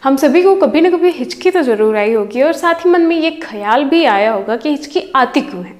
हम सभी को कभी ना कभी हिचकी तो ज़रूर आई होगी और साथ ही मन में ये ख्याल भी आया होगा कि हिचकी आती क्यों है।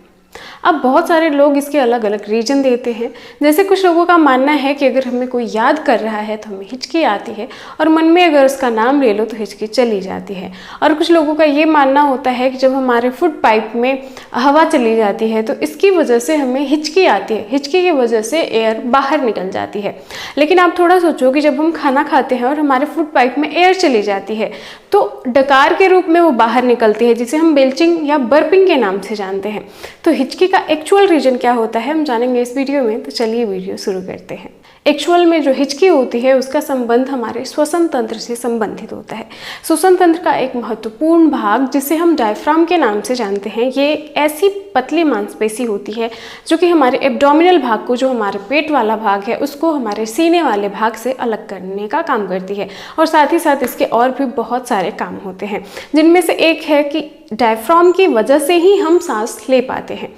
अब बहुत सारे लोग इसके अलग अलग रीजन देते हैं। जैसे कुछ लोगों का मानना है कि अगर हमें कोई याद कर रहा है तो हमें हिचकी आती है और मन में अगर उसका नाम ले लो तो हिचकी चली जाती है। और कुछ लोगों का ये मानना होता है कि जब हमारे फूड पाइप में हवा चली जाती है तो इसकी वजह से हमें हिचकी आती है, हिचकी की वजह से एयर बाहर निकल जाती है। लेकिन आप थोड़ा सोचो कि जब हम खाना खाते हैं और हमारे फूड पाइप में एयर चली जाती है तो डकार के रूप में वो बाहर निकलती है, जिसे हम बेल्चिंग या बर्पिंग के नाम से जानते हैं। तो हिचकी का एक्चुअल रीजन क्या होता है हम जानेंगे इस वीडियो में। तो चलिए वीडियो शुरू करते हैं। एक्चुअल में जो हिचकी होती है उसका संबंध हमारे श्वसन तंत्र से संबंधित होता है। श्वसन तंत्र का एक महत्वपूर्ण भाग जिसे हम डायफ्राम के नाम से जानते हैं, ये ऐसी पतली मांसपेशी होती है जो कि हमारे एब्डोमिनल भाग को, जो हमारे पेट वाला भाग है, उसको हमारे सीने वाले भाग से अलग करने का काम करती है। और साथ ही साथ इसके और भी बहुत सारे काम होते हैं, जिनमें से एक है कि डायफ्राम की वजह से ही हम सांस ले पाते हैं।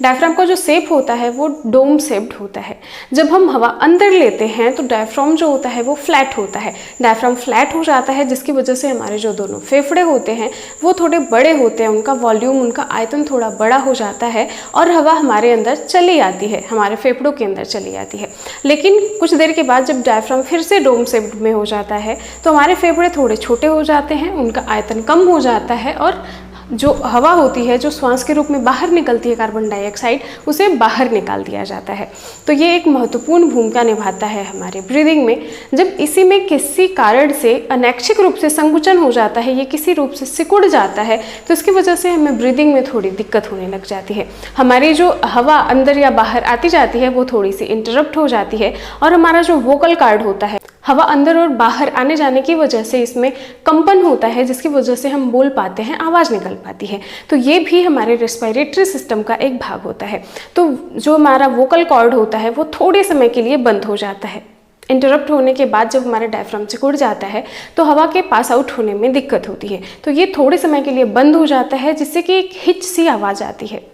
डायफ्राम का जो शेप होता है वो डोम शेप्ड होता है। जब हम हवा अंदर लेते हैं तो डायफ्राम जो होता है वो फ्लैट होता है। डायफ्राम फ्लैट हो जाता है जिसकी वजह से हमारे जो दोनों फेफड़े होते हैं वो थोड़े बड़े होते हैं, उनका वॉल्यूम, उनका आयतन थोड़ा बड़ा हो जाता है और हवा हमारे अंदर चली आती है, हमारे फेफड़ों के अंदर चली आती है। लेकिन कुछ देर के बाद जब डायफ्राम फिर से डोम शेप्ड में हो जाता है तो हमारे फेफड़े थोड़े छोटे हो जाते हैं, उनका आयतन कम हो जाता है और जो हवा होती है जो श्वास के रूप में बाहर निकलती है, कार्बन डाइऑक्साइड, उसे बाहर निकाल दिया जाता है। तो ये एक महत्वपूर्ण भूमिका निभाता है हमारे ब्रीदिंग में। जब इसी में किसी कारण से अनैच्छिक रूप से संकुचन हो जाता है, ये किसी रूप से सिकुड़ जाता है, तो इसकी वजह से हमें ब्रीदिंग में थोड़ी दिक्कत होने लग जाती है। हमारी जो हवा अंदर या बाहर आती जाती है वो थोड़ी सी इंटरप्ट हो जाती है और हमारा जो वोकल कॉर्ड होता है, हवा अंदर और बाहर आने जाने की वजह से इसमें कंपन होता है, जिसकी वजह से हम बोल पाते हैं, आवाज़ निकल पाती है। तो ये भी हमारे रेस्पिरेटरी सिस्टम का एक भाग होता है। तो जो हमारा वोकल कॉर्ड होता है वो थोड़े समय के लिए बंद हो जाता है। इंटरप्ट होने के बाद जब हमारा डायफ्राम सिकुड़ जाता है तो हवा के पास आउट होने में दिक्कत होती है। तो ये थोड़े समय के लिए बंद हो जाता है, जिससे कि एक हिच सी आवाज़ आती है।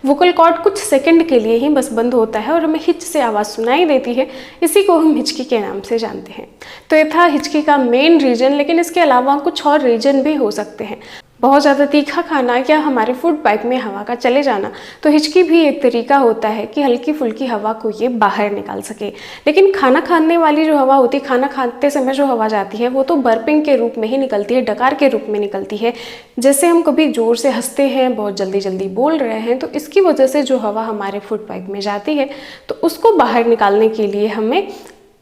वोकल कॉर्ड कुछ सेकंड के लिए ही बस बंद होता है और हमें हिच से आवाज़ सुनाई देती है। इसी को हम हिचकी के नाम से जानते हैं। तो ये था हिचकी का मेन रीजन, लेकिन इसके अलावा कुछ और रीजन भी हो सकते हैं। बहुत ज़्यादा तीखा खाना या हमारे फूड पाइप में हवा का चले जाना, तो हिचकी भी एक तरीका होता है कि हल्की फुल्की हवा को ये बाहर निकाल सके। लेकिन खाना खाने वाली जो हवा होती है, खाना खाते समय जो हवा जाती है वो तो बर्पिंग के रूप में ही निकलती है, डकार के रूप में निकलती है। जैसे हम कभी ज़ोर से हंसते हैं, बहुत जल्दी जल्दी बोल रहे हैं, तो इसकी वजह से जो हवा हमारे फूड पाइप में जाती है तो उसको बाहर निकालने के लिए हमें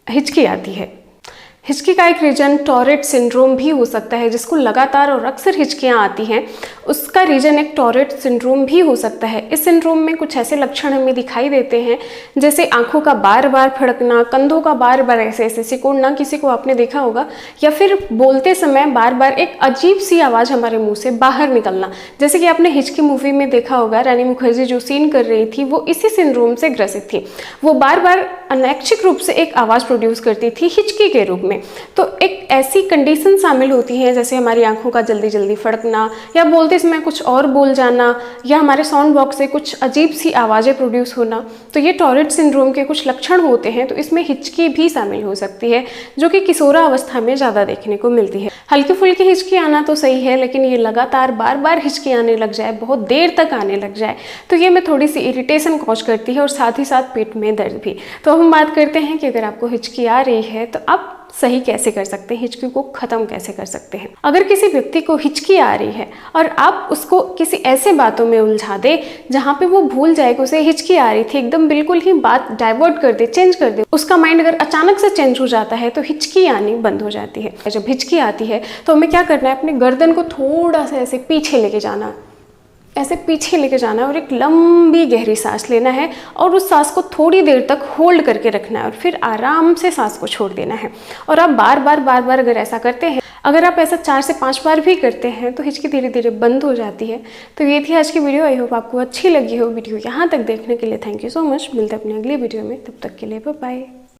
हिचकी आती है। हिचकी का एक रीजन टॉरेट सिंड्रोम भी हो सकता है, जिसको लगातार और अक्सर हिचकियाँ आती हैं, उसका रीजन एक टॉरेट सिंड्रोम भी हो सकता है। इस सिंड्रोम में कुछ ऐसे लक्षण हमें दिखाई देते हैं, जैसे आंखों का बार बार फड़कना, कंधों का बार बार ऐसे ऐसे सिकुड़ना, किसी को आपने देखा होगा, या फिर बोलते समय बार बार एक अजीब सी आवाज़ हमारे मुंह से बाहर निकलना। जैसे कि आपने हिचकी मूवी में देखा होगा, रानी मुखर्जी जो सीन कर रही थी वो इसी सिंड्रोम से ग्रसित थी। वो बार बार अनैच्छिक रूप से एक आवाज़ प्रोड्यूस करती थी हिचकी के रूप में। तो एक ऐसी कंडीशन शामिल होती है, जैसे हमारी आंखों का जल्दी जल्दी फड़कना, या बोलते समय कुछ और बोल जाना, या हमारे साउंड बॉक्स से कुछ अजीब सी आवाज़ें प्रोड्यूस होना। तो ये टॉरेट सिंड्रोम के कुछ लक्षण होते हैं। तो इसमें हिचकी भी शामिल हो सकती है, जो कि किशोरा अवस्था में ज़्यादा देखने को मिलती है। हल्की फुल्की हिचकी आना तो सही है, लेकिन ये लगातार बार बार हिचकी आने लग जाए, बहुत देर तक आने लग जाए, तो ये में थोड़ी सी इरिटेशन कॉज करती है और साथ ही साथ पेट में दर्द भी। तो हम बात करते हैं कि अगर आपको हिचकी आ रही है तो आप सही कैसे कर सकते हैं, हिचकी को ख़त्म कैसे कर सकते हैं। अगर किसी व्यक्ति को हिचकी आ रही है और आप उसको किसी ऐसे बातों में उलझा दे जहाँ पे वो भूल जाए कि उसे हिचकी आ रही थी, एकदम बिल्कुल ही बात डाइवर्ट कर दे, चेंज कर दे, उसका माइंड अगर अचानक से चेंज हो जाता है तो हिचकी आनी बंद हो जाती है। जब हिचकी आती है तो हमें क्या करना है, अपने गर्दन को थोड़ा सा ऐसे पीछे लेके जाना, ऐसे पीछे लेके जाना है और एक लंबी गहरी सांस लेना है और उस सांस को थोड़ी देर तक होल्ड करके रखना है और फिर आराम से सांस को छोड़ देना है। और आप बार बार अगर ऐसा करते हैं, अगर आप ऐसा 4 से 5 बार भी करते हैं तो हिचकी धीरे धीरे बंद हो जाती है। तो ये थी आज की वीडियो। आई होप आपको अच्छी लगी हो वीडियो। यहाँ तक देखने के लिए थैंक यू सो मच। मिलते हैं अपनी अगली वीडियो में, तब तक के लिए बाय बाय।